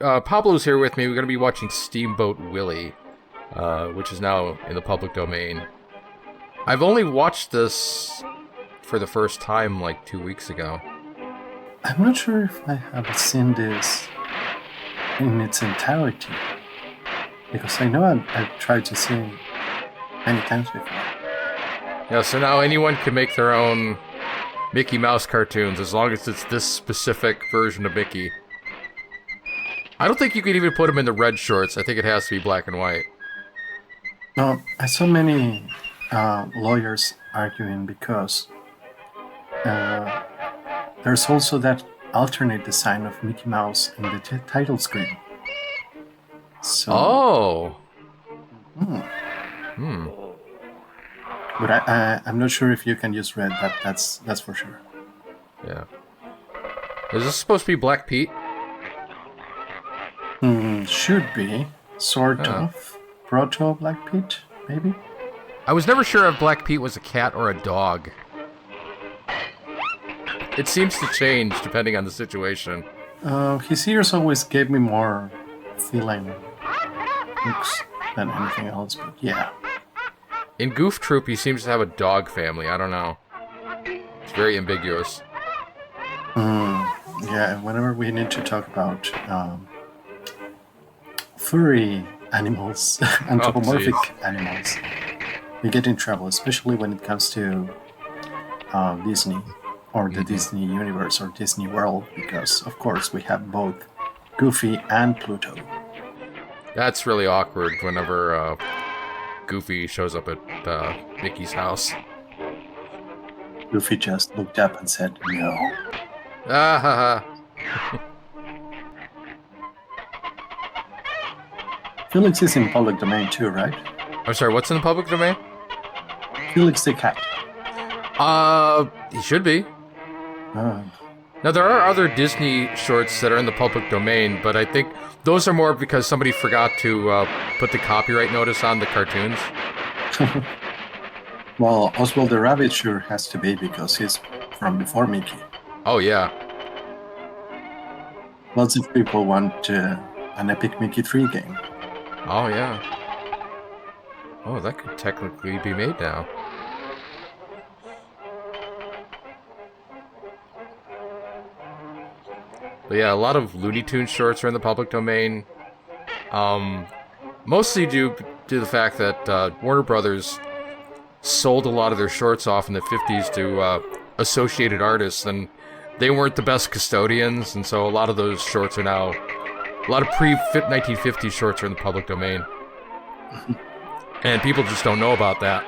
Pablo's here with me. We're going to be watching Steamboat Willie, which is now in the public domain. I've only watched this for the first time like 2 weeks ago. I'm not sure if I have seen this in its entirety, because I know I've tried to see it many times before. Yeah, so now anyone can make their own Mickey Mouse cartoons as long as it's this specific version of Mickey. I don't think you can even put him in the red shorts. I think it has to be black and white. No, I saw many lawyers arguing because there's also that alternate design of Mickey Mouse in the title screen. So, oh. But I'm not sure if you can use red. That's for sure. Yeah. Is this supposed to be Black Pete? Should be. Sort of. Proto Black Pete, maybe? I was never sure if Black Pete was a cat or a dog. It seems to change depending on the situation. His ears always gave me more feline looks than anything else, but yeah. In Goof Troop, he seems to have a dog family. I don't know. It's very ambiguous. Yeah, whenever we need to talk about furry animals, anthropomorphic animals, we get in trouble, especially when it comes to Disney or the Disney universe or Disney World, because of course we have both Goofy and Pluto. That's really awkward whenever Goofy shows up at Mickey's house. Goofy just looked up and said no. Ah ha ha. Felix is in public domain too, right? I'm sorry, what's in the public domain? Felix the cat. He should be. Now, there are other Disney shorts that are in the public domain, but I think those are more because somebody forgot to put the copyright notice on the cartoons. Well, Oswald the Rabbit sure has to be because he's from before Mickey. Oh, yeah. Lots of people want an Epic Mickey 3 game. Oh, yeah. Oh, that could technically be made now. But yeah, a lot of Looney Tunes shorts are in the public domain. Mostly due to the fact that Warner Brothers sold a lot of their shorts off in the 50s to associated artists, and they weren't the best custodians, and so a lot of those shorts are now... A lot of pre-1950s shorts are in the public domain. And people just don't know about that.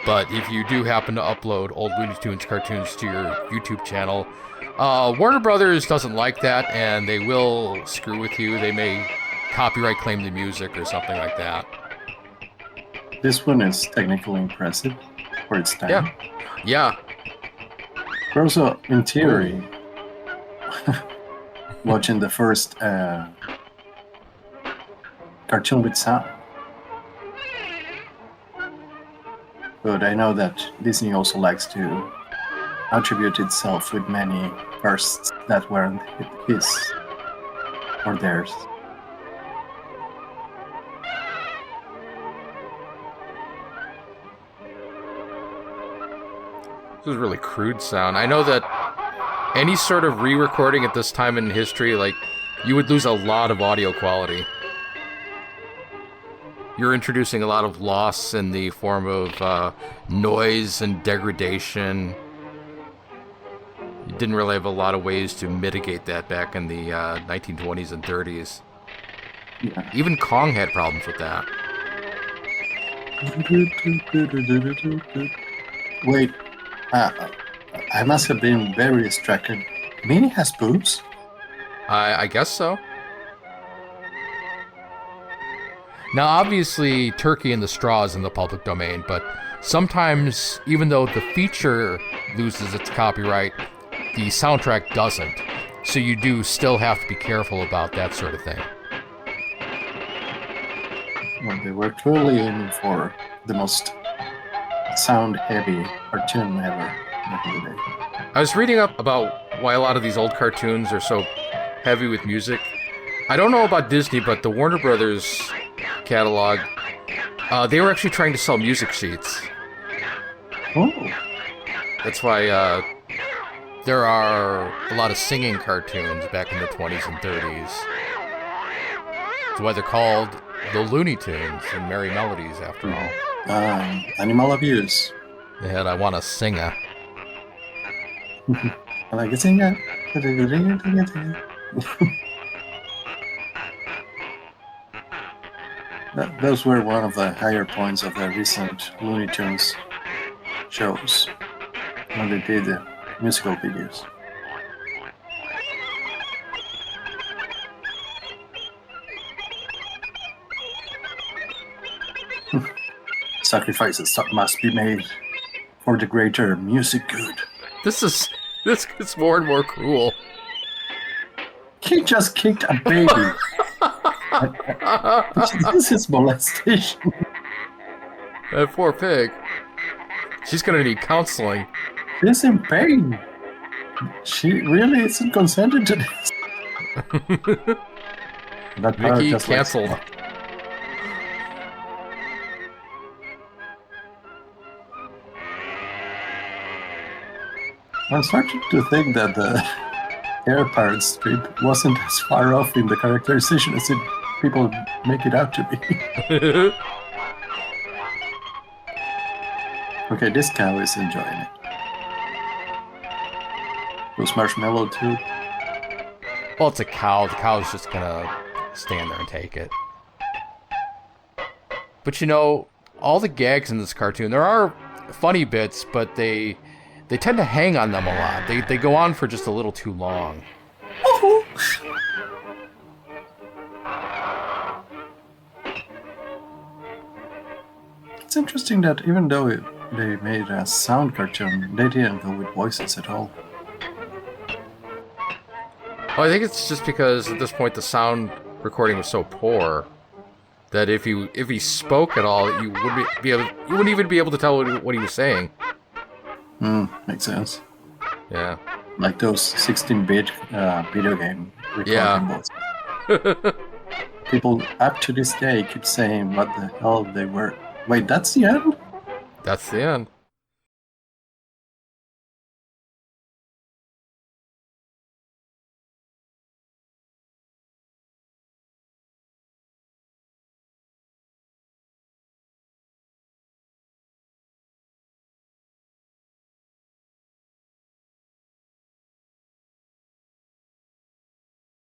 But if you do happen to upload old Looney Tunes cartoons to your YouTube channel, Warner Brothers doesn't like that, and they will screw with you. They may copyright claim the music or something like that. This one is technically impressive for its time. Yeah. Yeah. But also, in theory, watching the first cartoon with sound. But I know that Disney also likes to attribute itself with many firsts that weren't his or theirs. This is a really crude sound. I know that any sort of re-recording at this time in history, like, you would lose a lot of audio quality. You're introducing a lot of loss in the form of noise and degradation. You didn't really have a lot of ways to mitigate that back in the 1920s and 30s. Yeah. Even Kong had problems with that. Wait, I must have been very distracted. Minnie has boobs? I guess so. Now, obviously, Turkey in the Straw is in the public domain, but sometimes, even though the feature loses its copyright, the soundtrack doesn't. So you do still have to be careful about that sort of thing. Well, they were totally aiming for the most sound-heavy cartoon ever back in the day. I was reading up about why a lot of these old cartoons are so heavy with music. I don't know about Disney, but the Warner Brothers catalog, they were actually trying to sell music sheets. Oh. That's why there are a lot of singing cartoons back in the 20s and 30s. That's why they're called the Looney Tunes and Merry Melodies, after all. Animal abuse. They had I Want a Singer. I like a singer. Those were one of the higher points of the recent Looney Tunes shows when they did the musical videos. Sacrifices that must be made for the greater music good. This gets more and more cruel. He just kicked a baby. This is molestation. That poor pig. She's gonna need counseling. She's in pain. She really isn't consenting to this. That part Vicky just canceled. I'm starting to think that the air pirate strip wasn't as far off in the characterization as people make it out to be. Okay, this cow is enjoying it. Those marshmallow too. Well, it's a cow. The cow's just gonna stand there and take it. But you know, all the gags in this cartoon, there are funny bits, but they tend to hang on them a lot. They go on for just a little too long. It's interesting that even though they made a sound cartoon, they didn't go with voices at all. Well, I think it's just because at this point the sound recording was so poor that if he spoke at all, you wouldn't even be able to tell what he was saying. Makes sense. Yeah. Like those 16-bit video game recording voices. People up to this day keep saying what the hell they were. Wait, that's the end? That's the end.